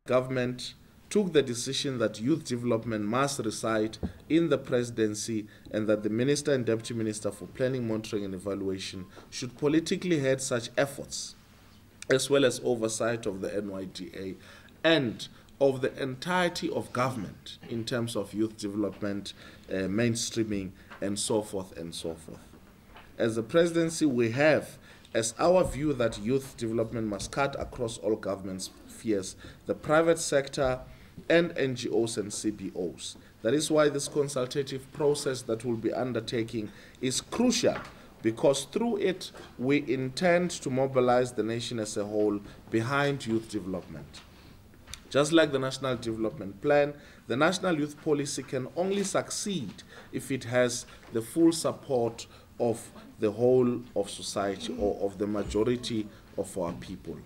government took the decision that youth development must reside in the presidency and that the Minister and Deputy Minister for Planning, Monitoring and Evaluation should politically head such efforts, as well as oversight of the NYDA and of the entirety of government in terms of youth development, mainstreaming, and so forth and so forth. As the presidency, we have as our view that youth development must cut across all government spheres, the private sector, and NGOs and CBOs. That is why this consultative process that we'll be undertaking is crucial, because through it we intend to mobilize the nation as a whole behind youth development. Just like the National Development Plan, the National Youth Policy can only succeed if it has the full support of the whole of society or of the majority of our people.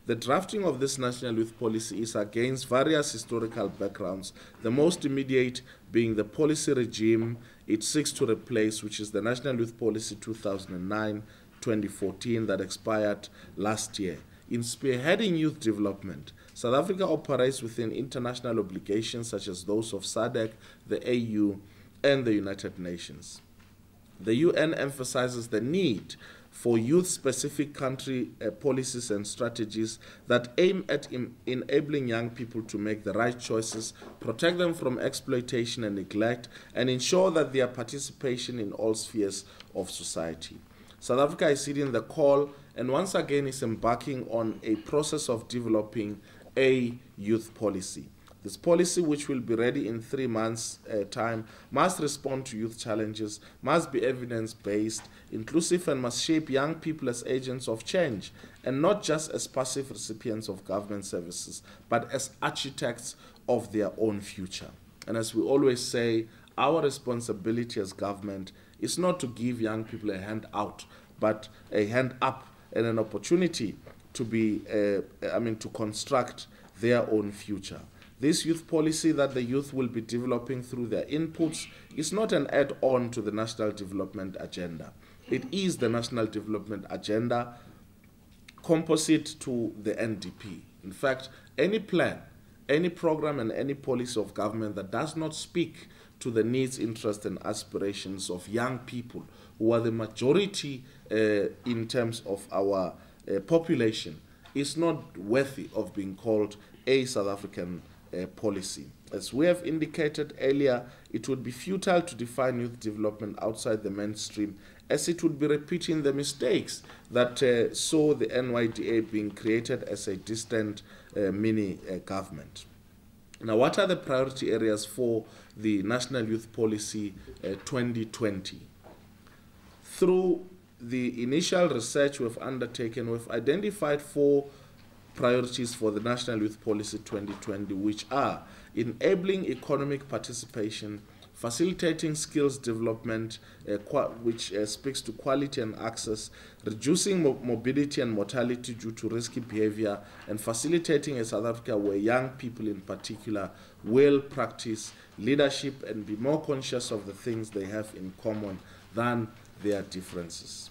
The drafting of this National Youth Policy is against various historical backgrounds, the most immediate being the policy regime it seeks to replace, which is the National Youth Policy 2009-2014 that expired last year. In spearheading youth development, South Africa operates within international obligations such as those of SADC, the AU, and the United Nations. The UN emphasizes the need for youth-specific country policies and strategies that aim at enabling young people to make the right choices, protect them from exploitation and neglect, and ensure that their participation in all spheres of society. South Africa is heeding the call and once again is embarking on a process of developing a youth policy. This policy, which will be ready in 3 months' time, must respond to youth challenges, must be evidence-based, inclusive, and must shape young people as agents of change, and not just as passive recipients of government services, but as architects of their own future. And as we always say, our responsibility as government is not to give young people a hand out, but a hand up and an opportunity to be, to construct their own future. This youth policy that the youth will be developing through their inputs is not an add-on to the National Development Agenda. It is the National Development Agenda composite to the NDP. In fact, any plan, any program, and any policy of government that does not speak to the needs, interests, and aspirations of young people, who are the majority in terms of our population, is not worthy of being called a South African policy. As we have indicated earlier, it would be futile to define youth development outside the mainstream, as it would be repeating the mistakes that saw the NYDA being created as a distant mini government. Now, what are the priority areas for the National Youth Policy 2020? Through the initial research we've undertaken, we've identified 4 priorities for the National Youth Policy 2020, which are enabling economic participation, facilitating skills development, which speaks to quality and access, reducing mobility and mortality due to risky behavior, and facilitating a South Africa where young people in particular will practice leadership and be more conscious of the things they have in common than their differences.